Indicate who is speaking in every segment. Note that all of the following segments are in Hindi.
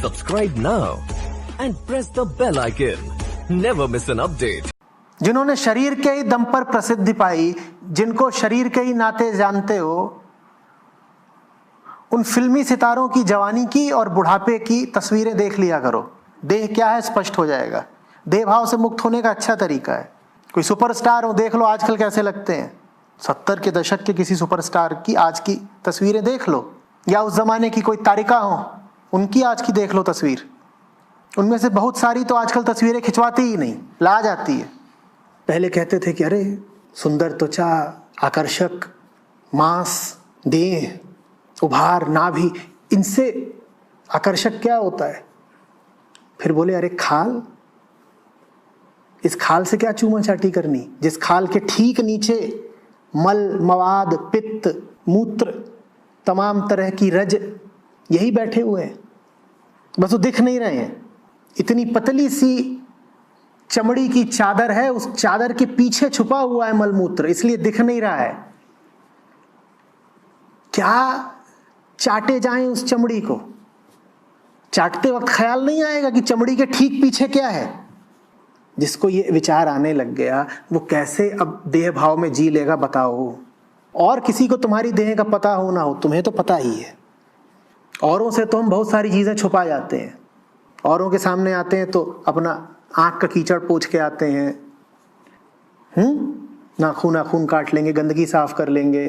Speaker 1: Subscribe now and press the bell icon. Never miss an update.
Speaker 2: जिन्होंने शरीर के ही दम पर प्रसिद्धि पाई, जिनको शरीर के ही नाते जानते हो, उन फिल्मी सितारों की जवानी की और बुढ़ापे की तस्वीरें देख लिया करो। देह क्या है स्पष्ट हो जाएगा। देह भाव से मुक्त होने का अच्छा तरीका है। कोई सुपरस्टार हो, देख लो आजकल कैसे लगते हैं। 70 के दशक के किसी सुपरस्टार की आज की तस्वीरें देख लो, या उस जमाने की कोई तारिका हो, उनकी आज की देख लो तस्वीर। उनमें से बहुत सारी तो आजकल तस्वीरें खिंचवाती ही नहीं, ला जाती है। पहले कहते थे कि अरे सुंदर त्वचा, आकर्षक मांस, देह, उभार, नाभि, इनसे आकर्षक क्या होता है? फिर बोले अरे खाल, इस खाल से क्या चूमा चाटी करनी, जिस खाल के ठीक नीचे मल, मवाद, पित्त, मूत्र, तमाम तरह की रज यही बैठे हुए हैं, बस वो दिख नहीं रहे हैं। इतनी पतली सी चमड़ी की चादर है, उस चादर के पीछे छुपा हुआ है मलमूत्र, इसलिए दिख नहीं रहा है। क्या चाटे जाएं उस चमड़ी को? चाटते वक्त ख्याल नहीं आएगा कि चमड़ी के ठीक पीछे क्या है। जिसको ये विचार आने लग गया, वो कैसे अब देह भाव में जी लेगा बताओ? और किसी को तुम्हारी देह का पता हो ना हो, तुम्हें तो पता ही है। औरों से तो हम बहुत सारी चीजें छुपा जाते हैं। औरों के सामने आते हैं तो अपना आंख का कीचड़ पोंछ के आते हैं, नाखून काट लेंगे, गंदगी साफ कर लेंगे,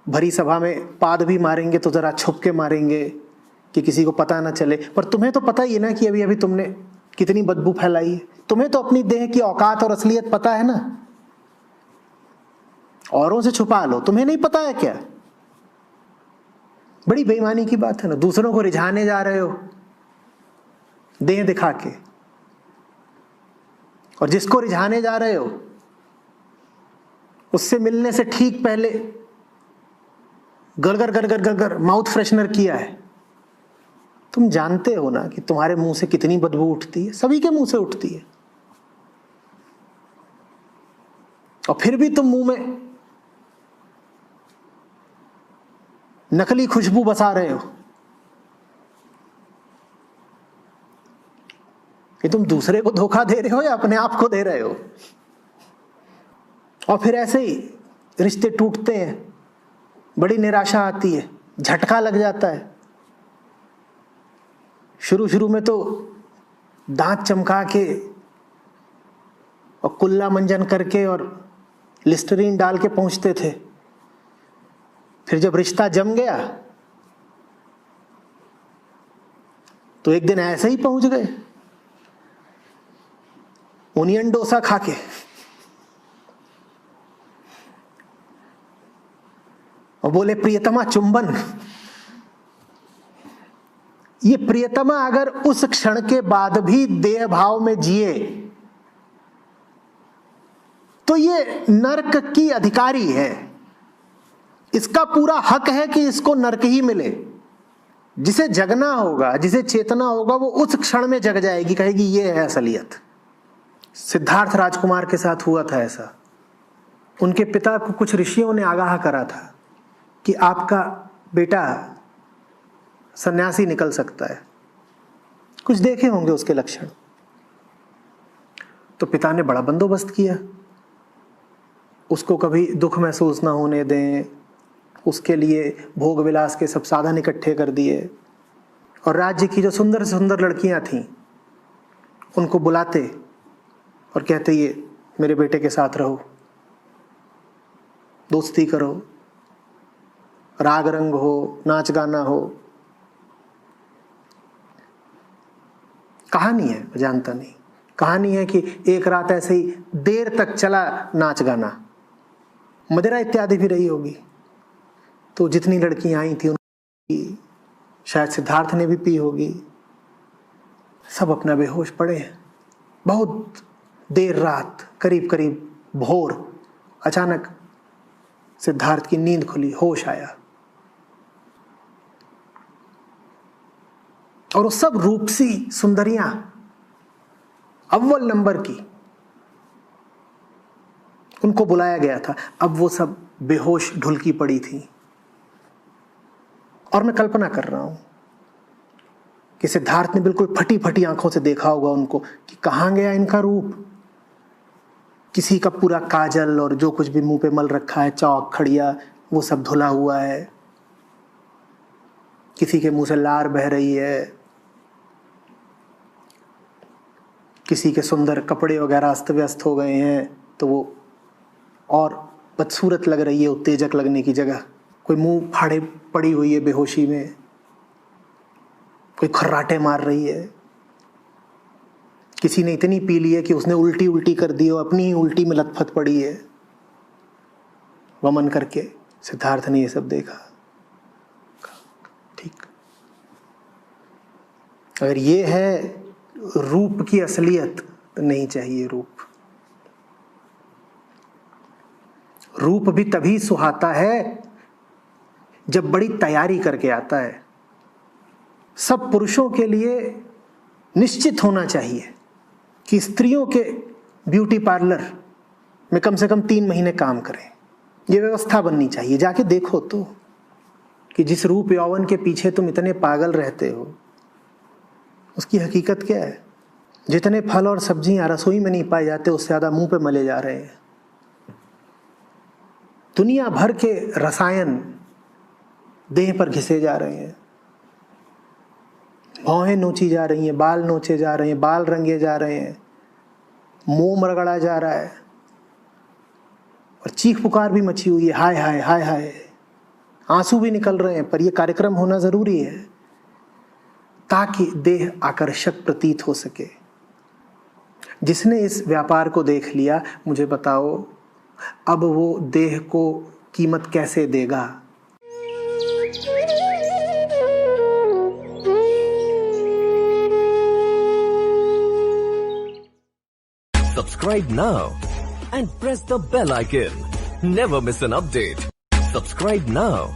Speaker 2: भरी सभा में पाद भी मारेंगे तो जरा छुप के मारेंगे कि किसी को पता ना चले। पर तुम्हें तो पता ही है ना कि अभी अभी तुमने कितनी बदबू फैलाई है। तुम्हें तो अपनी देह की औकात और असलियत पता है ना। औरों से छुपा लो, तुम्हें नहीं पता है क्या? बड़ी बेईमानी की बात है ना। दूसरों को रिझाने जा रहे हो देह दिखा के, और जिसको रिझाने जा रहे हो उससे मिलने से ठीक पहले गड़गड़ गड़गड़ गड़गड़ माउथ फ्रेशनर किया है। तुम जानते हो ना कि तुम्हारे मुंह से कितनी बदबू उठती है, सभी के मुंह से उठती है, और फिर भी तुम मुंह में नकली खुशबू बसा रहे हो। कि तुम दूसरे को धोखा दे रहे हो या अपने आप को दे रहे हो? और फिर ऐसे ही रिश्ते टूटते हैं, बड़ी निराशा आती है, झटका लग जाता है। शुरू में तो दांत चमका के और कुल्ला मंजन करके और लिस्टरीन डाल के पहुंचते थे। फिर जब रिश्ता जम गया तो एक दिन ऐसे ही पहुंच गए ओनियन डोसा खा के, और बोले प्रियतमा चुंबन। ये प्रियतमा अगर उस क्षण के बाद भी देह भाव में जिए तो ये नरक की अधिकारी है। इसका पूरा हक है कि इसको नरक ही मिले। जिसे जगना होगा, जिसे चेतना होगा, वो उस क्षण में जग जाएगी, कहेगी ये है असलियत। सिद्धार्थ राजकुमार के साथ हुआ था ऐसा। उनके पिता को कुछ ऋषियों ने आगाह करा था कि आपका बेटा सन्यासी निकल सकता है। कुछ देखे होंगे उसके लक्षण। तो पिता ने बड़ा बंदोबस्त किया, उसको कभी दुख महसूस ना होने दें, उसके लिए भोग विलास के सब साधन इकट्ठे कर दिए, और राज्य की जो सुंदर से सुंदर लड़कियां थीं उनको बुलाते और कहते ये मेरे बेटे के साथ रहो, दोस्ती करो, राग रंग हो, नाच गाना हो। कहानी है, मैं जानता नहीं। कहानी है कि एक रात ऐसे ही देर तक चला नाच गाना, मदिरा इत्यादि भी रही होगी। तो जितनी लड़कियां आई थी उनकी शायद सिद्धार्थ ने भी पी होगी। सब अपना बेहोश पड़े हैं। बहुत देर रात, करीब करीब भोर, अचानक सिद्धार्थ की नींद खुली, होश आया, और वो सब रूपसी सुंदरियां अव्वल नंबर की, उनको बुलाया गया था। अब वो सब बेहोश ढुलकी पड़ी थी। और मैं कल्पना कर रहा हूं कि सिद्धार्थ ने बिल्कुल फटी फटी आंखों से देखा होगा उनको कि कहाँ गया इनका रूप। किसी का पूरा काजल और जो कुछ भी मुंह पे मल रखा है, चौक खड़िया, वो सब धुला हुआ है। किसी के मुंह से लार बह रही है, किसी के सुंदर कपड़े वगैरह अस्त व्यस्त हो गए हैं तो वो और बदसूरत लग रही है उत्तेजक लगने की जगह। कोई मुंह फाड़े पड़ी हुई है बेहोशी में, कोई खर्राटे मार रही है, किसी ने इतनी पी ली है कि उसने उल्टी उल्टी कर दी और अपनी ही उल्टी में लथपथ पड़ी है। वमन करके सिद्धार्थ ने ये सब देखा। ठीक, अगर ये है रूप की असलियत तो नहीं चाहिए रूप। रूप भी तभी सुहाता है जब बड़ी तैयारी करके आता है। सब पुरुषों के लिए निश्चित होना चाहिए कि स्त्रियों के ब्यूटी पार्लर में कम से कम 3 महीने काम करें। ये व्यवस्था बननी चाहिए। जाके देखो तो कि जिस रूप यौवन के पीछे तुम इतने पागल रहते हो उसकी हकीकत क्या है। जितने फल और सब्जियां रसोई में नहीं पाए जाते उससे ज्यादा मुंह पे मले जा रहे हैं। दुनिया भर के रसायन देह पर घिसे जा रहे हैं। भौहें नोची जा रही हैं, बाल नोचे जा रहे हैं, बाल रंगे जा रहे हैं, मोम रगड़ा जा रहा है और चीख पुकार भी मची हुई है, हाय हाय हाय हाय। आंसू भी निकल रहे हैं। पर यह कार्यक्रम होना जरूरी है ताकि देह आकर्षक प्रतीत हो सके। जिसने इस व्यापार को देख लिया, मुझे बताओ अब वो देह को कीमत कैसे देगा।
Speaker 1: Subscribe now and press the bell icon. Never miss an update. Subscribe now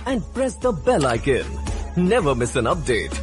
Speaker 1: and press the bell icon. Never miss an update.